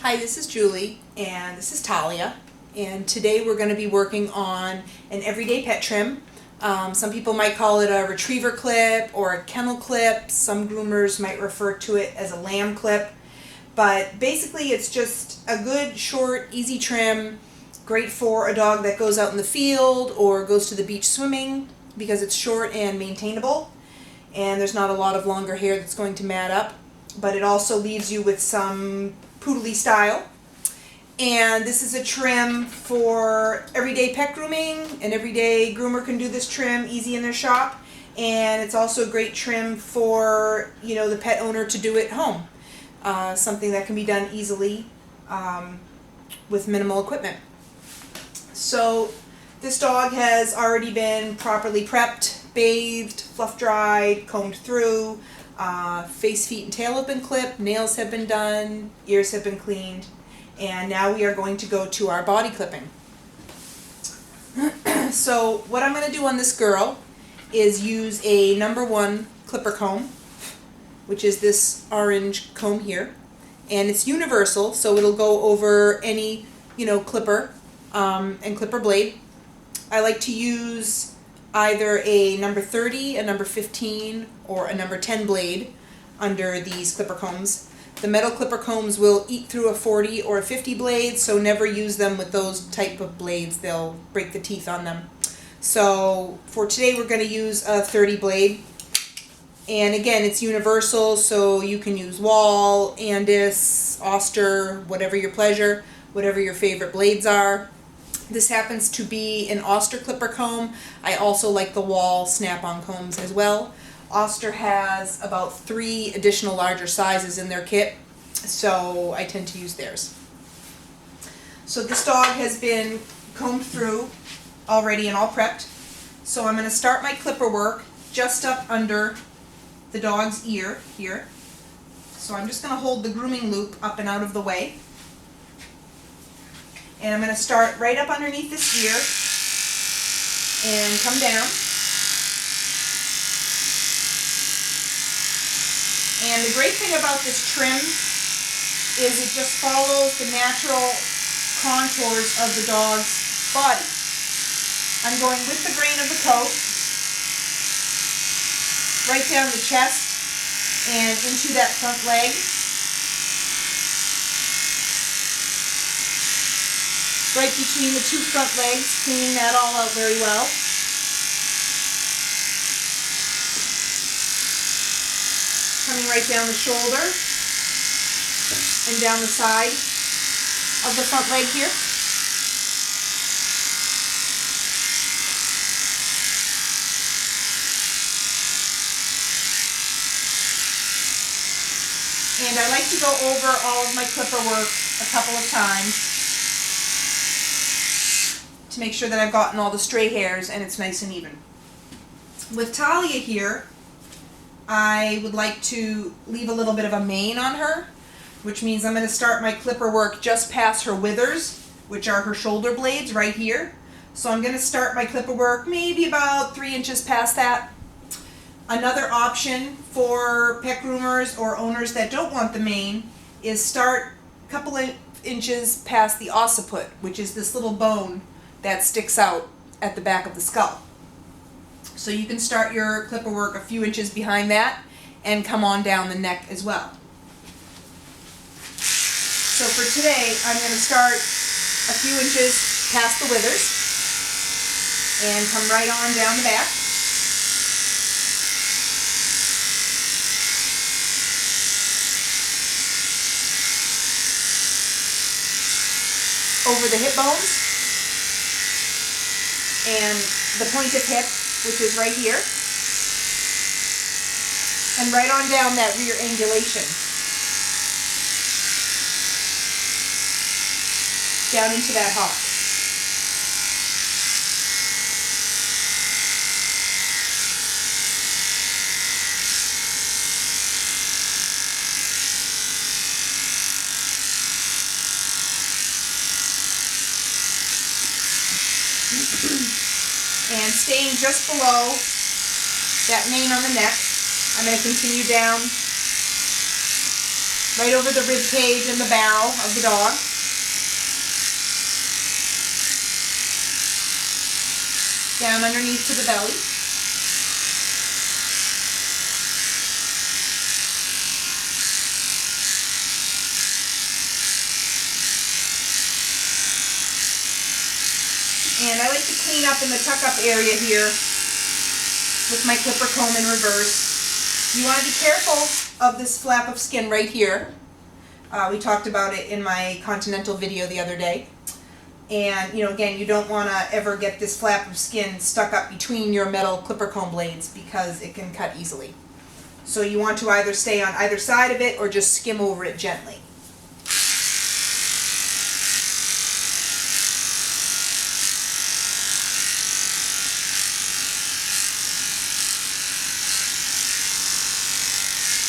Hi, this is Julie, and this is Talia, and today we're going to be working on an everyday pet trim. Some people might call it a retriever clip or a kennel clip. Some groomers might refer to it as a lamb clip, but basically it's just a good, short, easy trim, great for a dog that goes out in the field or goes to the beach swimming because it's short and maintainable, and there's not a lot of longer hair that's going to mat up, but it also leaves you with some Poodle style. And this is a trim for everyday pet grooming. An everyday groomer can do this trim easy in their shop, and it's also a great trim for the pet owner to do at home. Something that can be done easily with minimal equipment. So this dog has already been properly prepped, bathed, fluff dried, combed through. Face, feet, and tail have been clipped, nails have been done, ears have been cleaned, and now we are going to go to our body clipping. So what I'm going to do on this girl is use a number 1 clipper comb, which is this orange comb here, and it's universal, so it'll go over any clipper and clipper blade. I like to use either a number 30, a number 15, or a number 10 blade under these clipper combs. The metal clipper combs will eat through a 40 or a 50 blade, so never use them with those type of blades. They'll break the teeth on them. So for today we're going to use a 30 blade. And again, it's universal, so you can use Wall, Andis, Oster, whatever your pleasure, whatever your favorite blades are. This happens to be an Oster clipper comb. I also like the Wall snap-on combs as well. Oster has about 3 additional larger sizes in their kit, so I tend to use theirs. So this dog has been combed through already and all prepped. So I'm going to start my clipper work just up under the dog's ear here. So I'm just going to hold the grooming loop up and out of the way. And I'm going to start right up underneath this ear and come down. And the great thing about this trim is it just follows the natural contours of the dog's body. I'm going with the grain of the coat, right down the chest and into that front leg. Right between the 2 front legs, cleaning that all out very well. Coming right down the shoulder and down the side of the front leg here. And I like to go over all of my clipper work a couple of times to make sure that I've gotten all the stray hairs and it's nice and even. With Talia here, I would like to leave a little bit of a mane on her, which means I'm going to start my clipper work just past her withers, which are her shoulder blades right here. So I'm going to start my clipper work maybe about 3 inches past that. Another option for pet groomers or owners that don't want the mane is start a couple of inches past the occiput, which is this little bone that sticks out at the back of the skull. So you can start your clipper work a few inches behind that and come on down the neck as well. So for today, I'm going to start a few inches past the withers and come right on down the back. Over the hip bones and the point of hip, which is right here, and right on down that rear angulation, down into that hock. And staying just below that mane on the neck, I'm going to continue down right over the rib cage and the barrel of the dog. Down underneath to the belly. And I like to clean up in the tuck-up area here with my clipper comb in reverse. You want to be careful of this flap of skin right here. We talked about it in my Continental video the other day. And, again, you don't want to ever get this flap of skin stuck up between your metal clipper comb blades because it can cut easily. So you want to either stay on either side of it or just skim over it gently.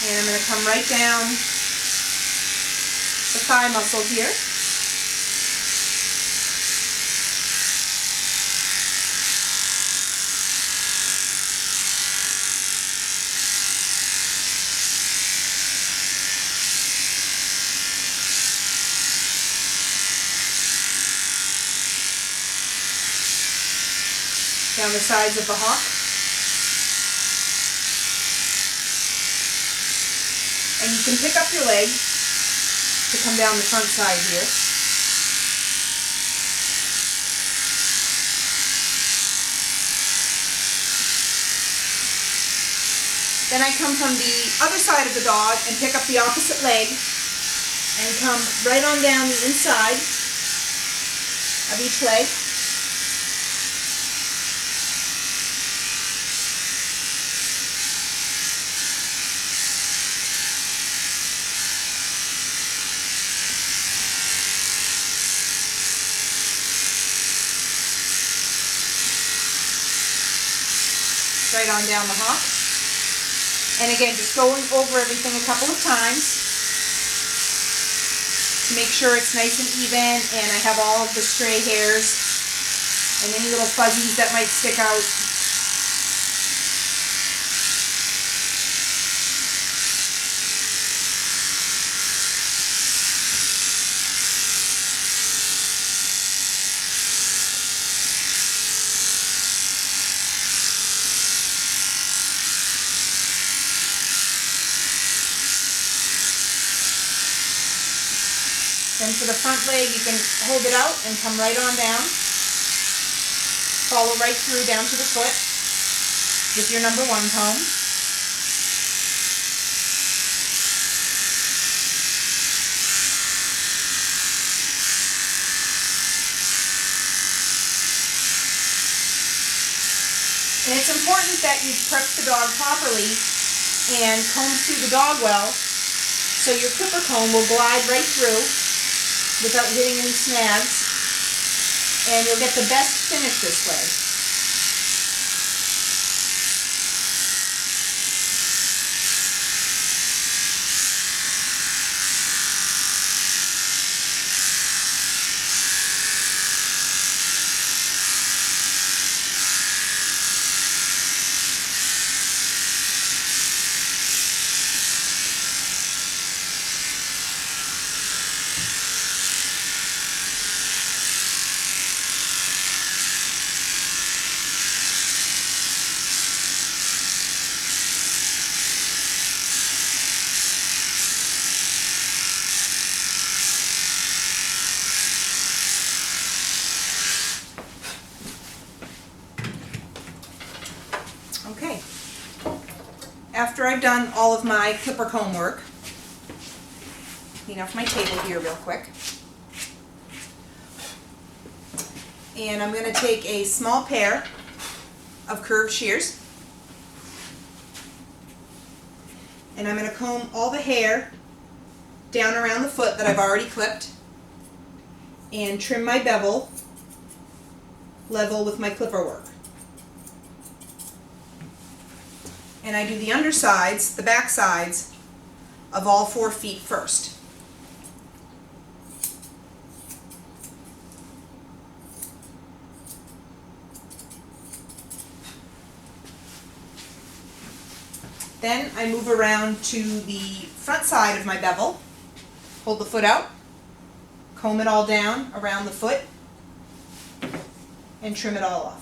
And I'm going to come right down the thigh muscle here. Down the sides of the hock. And you can pick up your leg to come down the front side here. Then I come from the other side of the dog and pick up the opposite leg and come right on down the inside of each leg. Right on down the hock. And again, just going over everything a couple of times to make sure it's nice and even and I have all of the stray hairs and any little fuzzies that might stick out. Then for the front leg, you can hold it out and come right on down. Follow right through down to the foot with your number 1 comb. And it's important that you prep the dog properly and comb through the dog well so your clipper comb will glide right through without hitting any snags, and you'll get the best finish this way. Okay, after I've done all of my clipper comb work, clean off my table here real quick, and I'm going to take a small pair of curved shears and I'm going to comb all the hair down around the foot that I've already clipped and trim my bevel level with my clipper work. And I do the undersides, the back sides of all 4 feet first. Then I move around to the front side of my bevel hold the foot out, comb it all down around the foot, and trim it all off.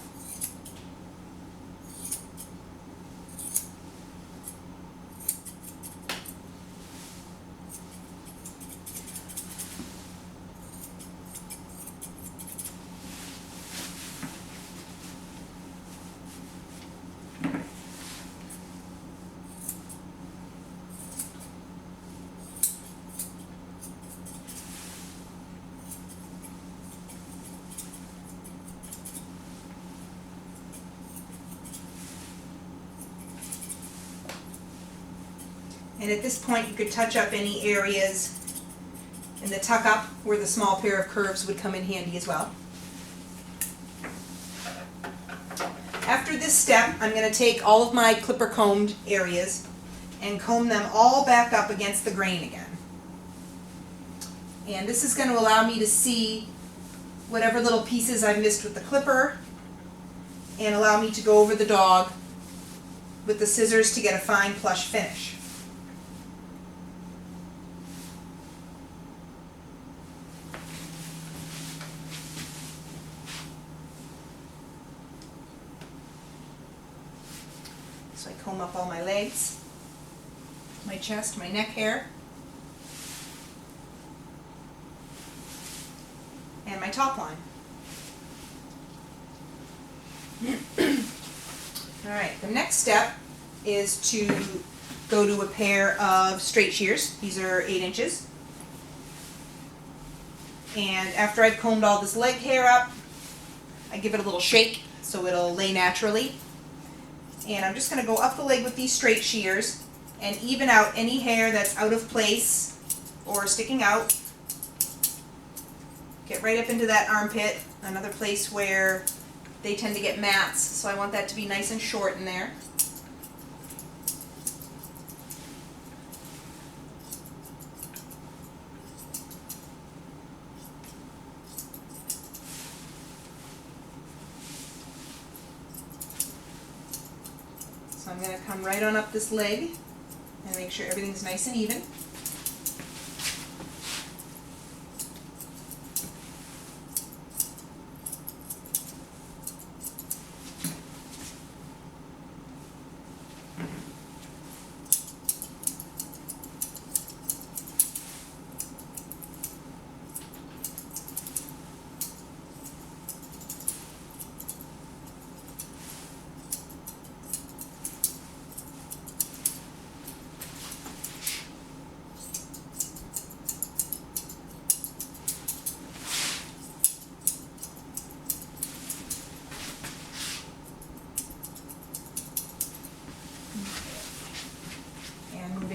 And at this point you could touch up any areas in the tuck up where the small pair of curves would come in handy as well. After this step, I'm going to take all of my clipper combed areas and comb them all back up against the grain again. And this is going to allow me to see whatever little pieces I've missed with the clipper and allow me to go over the dog with the scissors to get a fine plush finish. So I comb up all my legs, my chest, my neck hair, and my top line. Alright, the next step is to go to a pair of straight shears. These are 8 inches. And after I've combed all this leg hair up, I give it a little shake so it'll lay naturally. And I'm just going to go up the leg with these straight shears and even out any hair that's out of place or sticking out. Get right up into that armpit, another place where they tend to get mats, so I want that to be nice and short in there. So I'm going to come right on up this leg and make sure everything's nice and even.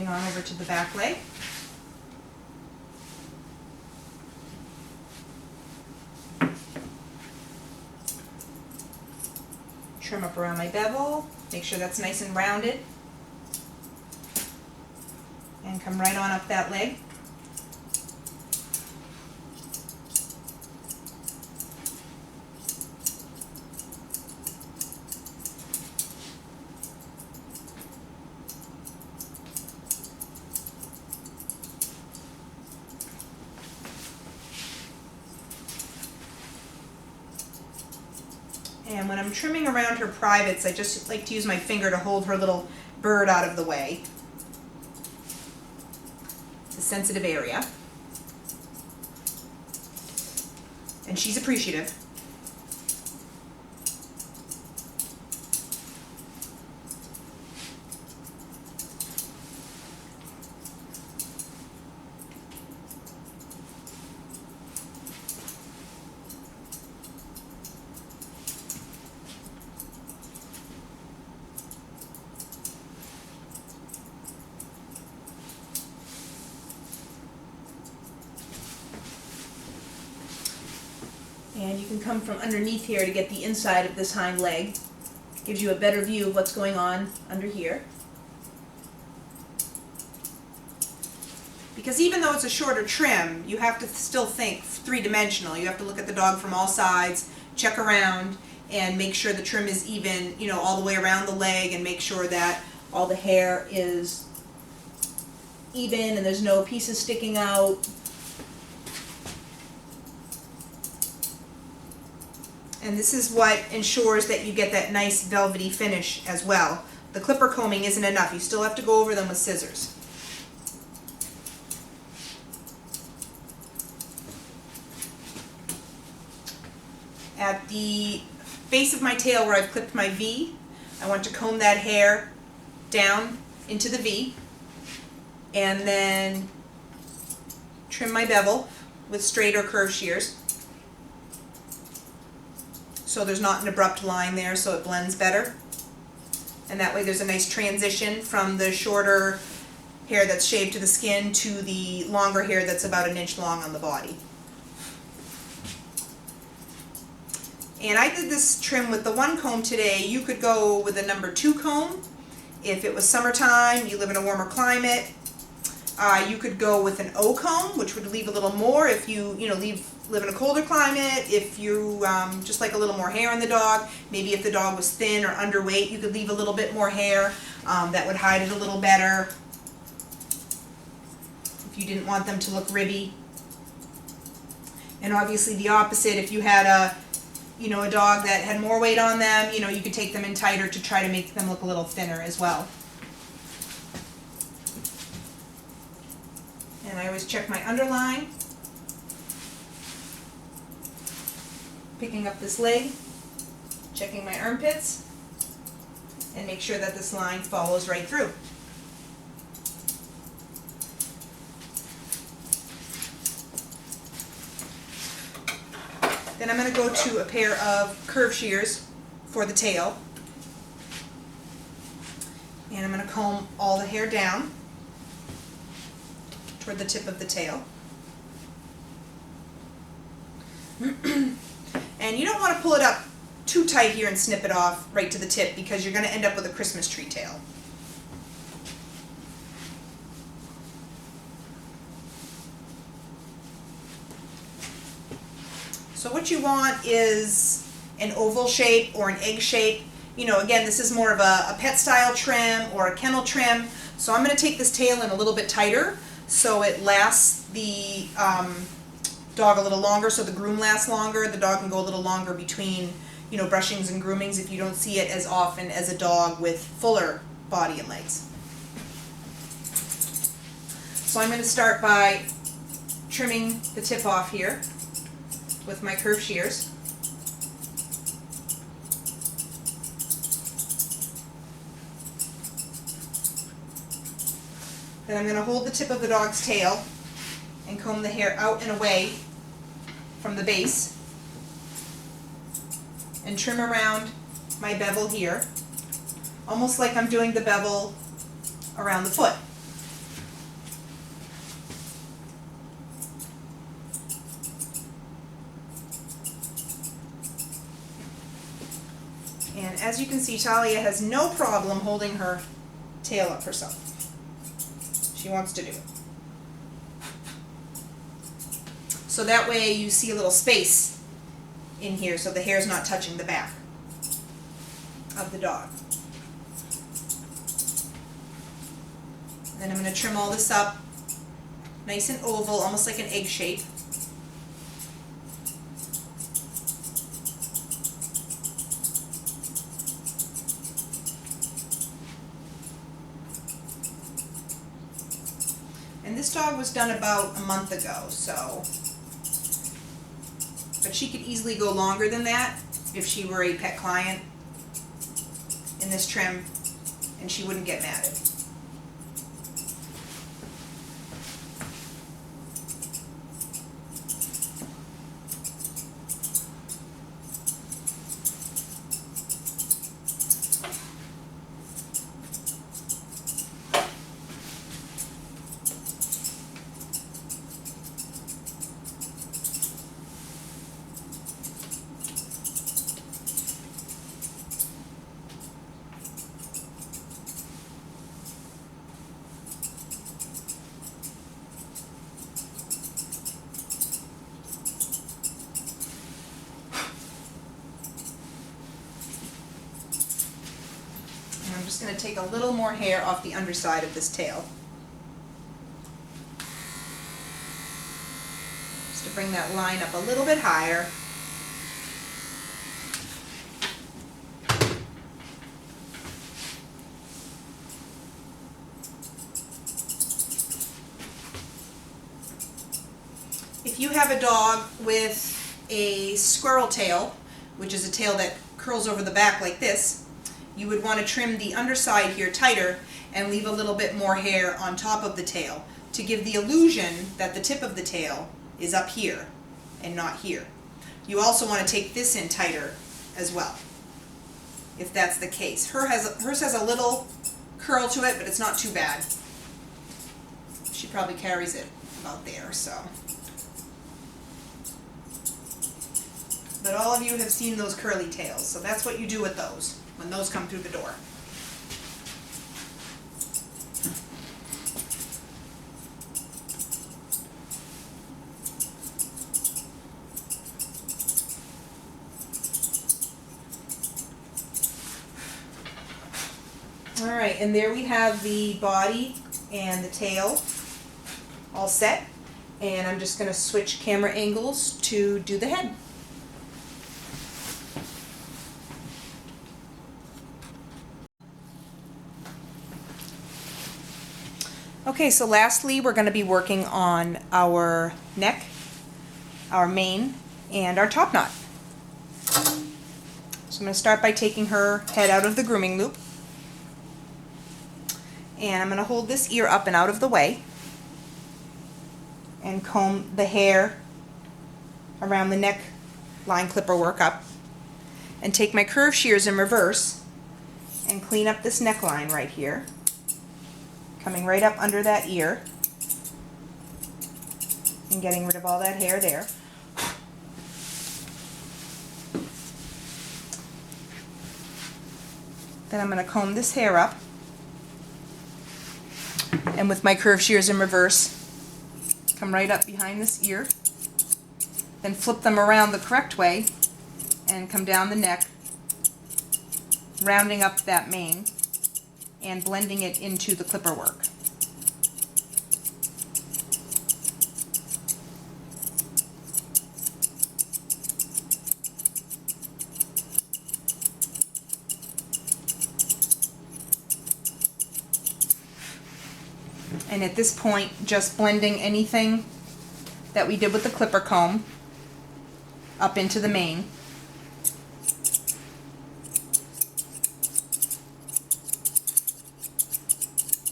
On over to the back leg. Trim up around my bevel, make sure that's nice and rounded, and come right on up that leg. And when I'm trimming around her privates, I just like to use my finger to hold her little bird out of the way. It's a sensitive area. And she's appreciative. And you can come from underneath here to get the inside of this hind leg. Gives you a better view of what's going on under here. Because even though it's a shorter trim, you have to still think three-dimensional. You have to look at the dog from all sides, check around, and make sure the trim is even, all the way around the leg, and make sure that all the hair is even and there's no pieces sticking out. And this is what ensures that you get that nice velvety finish as well. The clipper combing isn't enough. You still have to go over them with scissors. At the base of my tail where I've clipped my V, I want to comb that hair down into the V and then trim my bevel with straight or curved shears. So there's not an abrupt line there, so it blends better. And that way there's a nice transition from the shorter hair that's shaved to the skin to the longer hair that's about 1 inch long on the body. And I did this trim with the 1 comb today. You could go with a number 2 comb. If it was summertime, you live in a warmer climate, you could go with an O comb, which would leave a little more if you live in a colder climate. If you just like a little more hair on the dog, maybe if the dog was thin or underweight, you could leave a little bit more hair. That would hide it a little better if you didn't want them to look ribby. And obviously the opposite, if you had a dog that had more weight on them, you could take them in tighter to try to make them look a little thinner as well. And I always check my underline, picking up this leg, checking my armpits, and make sure that this line follows right through. Then I'm going to go to a pair of curved shears for the tail. And I'm going to comb all the hair down toward the tip of the tail. And you don't want to pull it up too tight here and snip it off right to the tip, because you're going to end up with a Christmas tree tail. So what you want is an oval shape or an egg shape. Again, this is more of a pet style trim or a kennel trim. So I'm going to take this tail in a little bit tighter so it lasts the dog a little longer, so the groom lasts longer. The dog can go a little longer between brushings and groomings if you don't see it as often as a dog with fuller body and legs. So I'm going to start by trimming the tip off here with my curved shears. Then I'm going to hold the tip of the dog's tail and comb the hair out and away from the base and trim around my bevel here, almost like I'm doing the bevel around the foot. And as you can see, Talia has no problem holding her tail up herself. She wants to do it. So that way you see a little space in here so the hair's not touching the back of the dog. Then I'm going to trim all this up nice and oval, almost like an egg shape. And this dog was done about a month ago, but she could easily go longer than that if she were a pet client in this trim, and she wouldn't get matted. I'm just going to take a little more hair off the underside of this tail, just to bring that line up a little bit higher. If you have a dog with a squirrel tail, which is a tail that curls over the back like this, you would want to trim the underside here tighter and leave a little bit more hair on top of the tail to give the illusion that the tip of the tail is up here and not here. You also want to take this in tighter as well, if that's the case. Hers has a little curl to it, but it's not too bad. She probably carries it about there, so. But all of you have seen those curly tails, so that's what you do with those when those come through the door. Alright, and there we have the body and the tail all set, and I'm just going to switch camera angles to do the head. Okay, so lastly we're going to be working on our neck, our mane, and our top knot. So I'm going to start by taking her head out of the grooming loop. And I'm going to hold this ear up and out of the way and comb the hair around the neck line clipper work up, and take my curved shears in reverse and clean up this neckline right here, coming right up under that ear and getting rid of all that hair there. Then I'm going to comb this hair up, and with my curved shears in reverse, come right up behind this ear, then flip them around the correct way and come down the neck, rounding up that mane and blending it into the clipper work. And at this point, just blending anything that we did with the clipper comb up into the mane.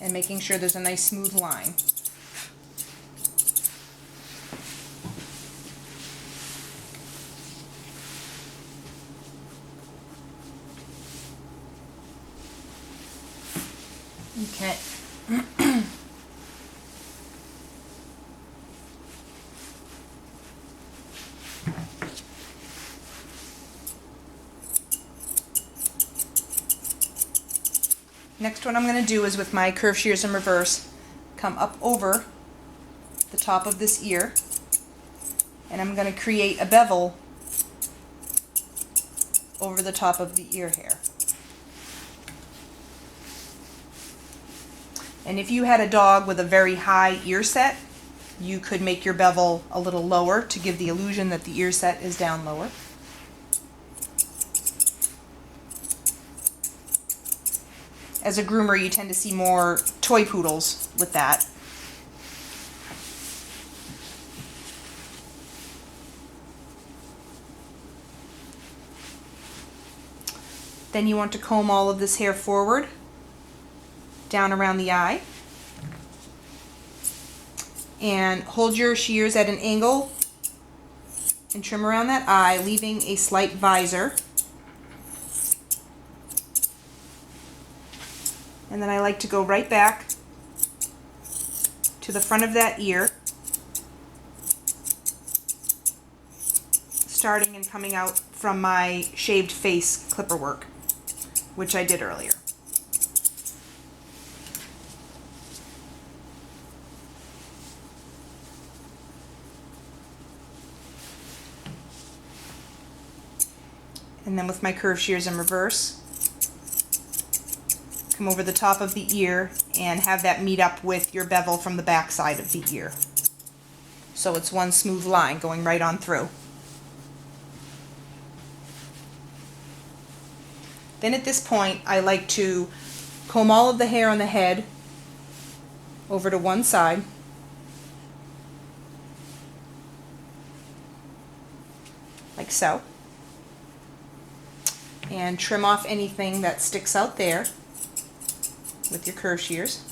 And making sure there's a nice smooth line. Okay. Next, what I'm going to do is, with my curved shears in reverse, come up over the top of this ear, and I'm going to create a bevel over the top of the ear hair. And if you had a dog with a very high ear set, you could make your bevel a little lower to give the illusion that the ear set is down lower. As a groomer, you tend to see more toy poodles with that. Then you want to comb all of this hair forward, down around the eye, and hold your shears at an angle and trim around that eye, leaving a slight visor. And then I like to go right back to the front of that ear, starting and coming out from my shaved face clipper work, which I did earlier. And then with my curved shears in reverse, come over the top of the ear and have that meet up with your bevel from the back side of the ear. So it's one smooth line going right on through. Then at this point, I like to comb all of the hair on the head over to one side, like so. And trim off anything that sticks out there with your curve shears.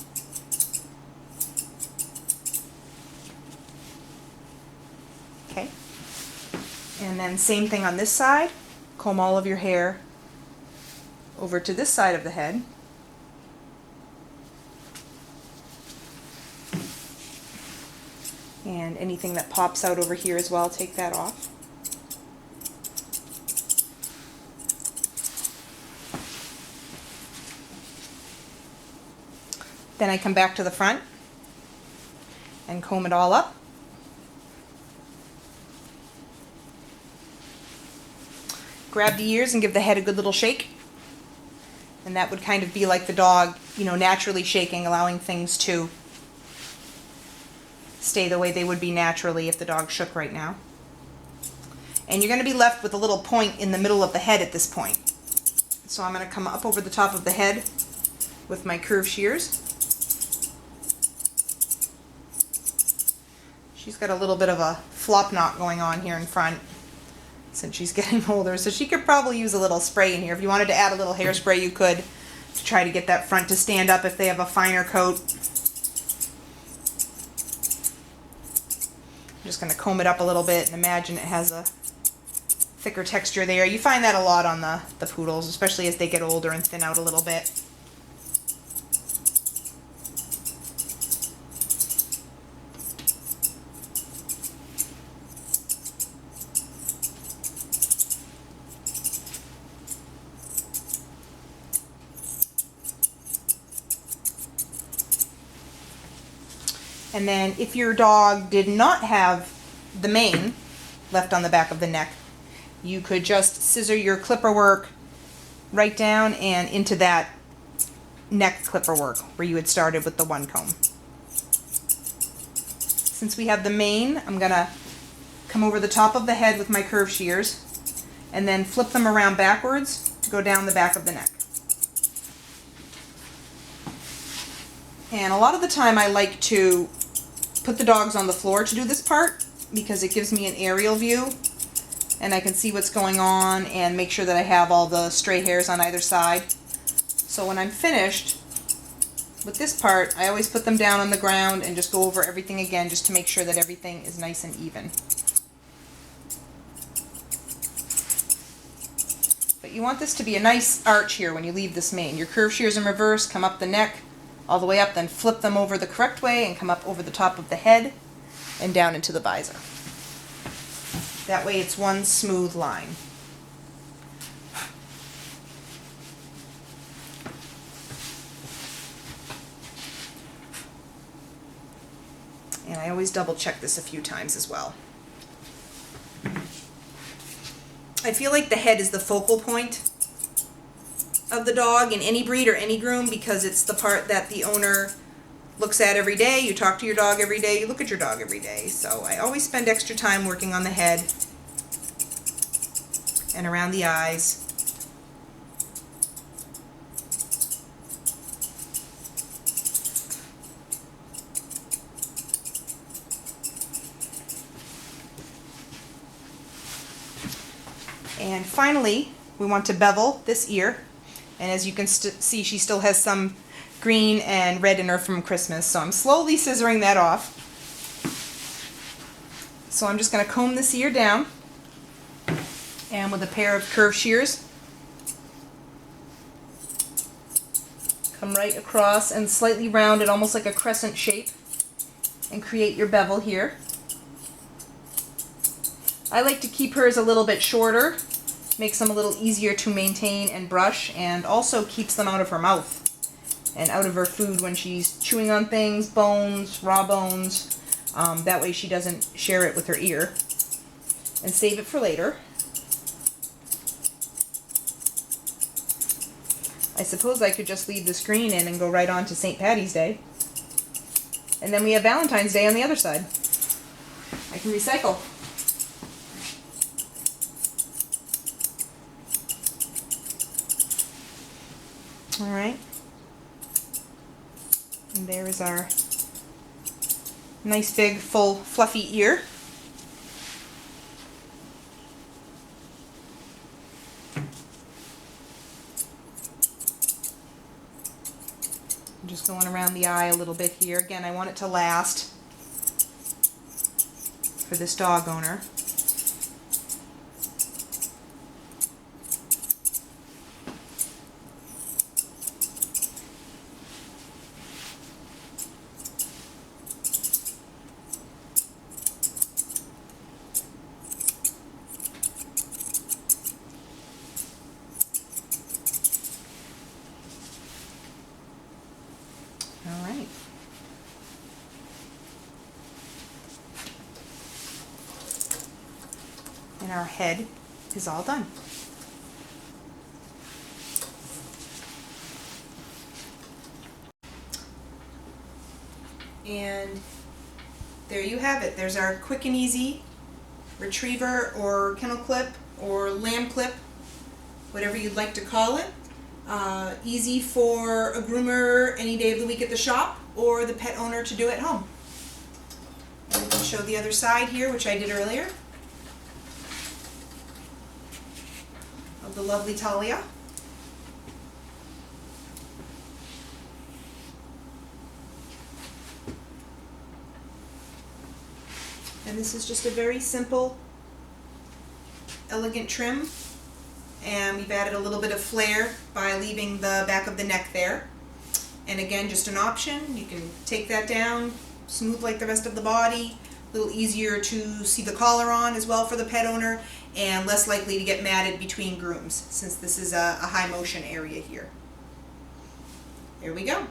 Okay. And then same thing on this side. Comb all of your hair over to this side of the head. And anything that pops out over here as well, take that off. Then I come back to the front and comb it all up. Grab the ears and give the head a good little shake. And that would kind of be like the dog, you know, naturally shaking, allowing things to stay the way they would be naturally if the dog shook right now. And you're going to be left with a little point in the middle of the head at this point. So I'm going to come up over the top of the head with my curved shears. She's got a little bit of a flop knot going on here in front since she's getting older, so she could probably use a little spray in here. If you wanted to add a little hairspray, you could, to try to get that front to stand up if they have a finer coat. I'm just going to comb it up a little bit and imagine it has a thicker texture there. You find that a lot on the poodles, especially as they get older and thin out a little bit. And then if your dog did not have the mane left on the back of the neck, you could just scissor your clipper work right down and into that neck clipper work where you had started with the one comb. Since we have the mane, I'm going to come over the top of the head with my curved shears and then flip them around backwards to go down the back of the neck. And a lot of the time I like to put the dogs on the floor to do this part because it gives me an aerial view and I can see what's going on and make sure that I have all the stray hairs on either side. So when I'm finished with this part, I always put them down on the ground and just go over everything again just to make sure that everything is nice and even. But you want this to be a nice arch here when you leave this mane. Your curved shears in reverse, come up the neck, all the way up, then flip them over the correct way and come up over the top of the head and down into the visor. That way it's one smooth line. And I always double check this a few times as well. I feel like the head is the focal point of the dog in any breed or any groom because it's the part that the owner looks at every day. You talk to your dog every day, you look at your dog every day. So I always spend extra time working on the head and around the eyes. And finally, we want to bevel this ear. And as you can see, she still has some green and red in her from Christmas. So I'm slowly scissoring that off. So I'm just going to comb this ear down. And with a pair of curved shears, come right across and slightly round it, almost like a crescent shape, and create your bevel here. I like to keep hers a little bit shorter. Makes them a little easier to maintain and brush, and also keeps them out of her mouth and out of her food when she's chewing on things, bones, raw bones. That way she doesn't share it with her ear. And save it for later. I suppose I could just leave this green in and go right on to St. Patty's Day. And then we have Valentine's Day on the other side. I can recycle. Alright, and there is our nice big full fluffy ear. just going around the eye a little bit here. Again, I want it to last for this dog owner. All right. And our head is all done. And there you have it. There's our quick and easy retriever or kennel clip or lamb clip, whatever you'd like to call it. Easy for a groomer any day of the week at the shop or the pet owner to do at home. And we can show the other side here, which I did earlier, of the lovely Talia. And this is just a very simple, elegant trim. And we've added a little bit of flair by leaving the back of the neck there. And again, just an option. You can take that down, smooth like the rest of the body, a little easier to see the collar on as well for the pet owner, and less likely to get matted between grooms since this is a high motion area here. There we go.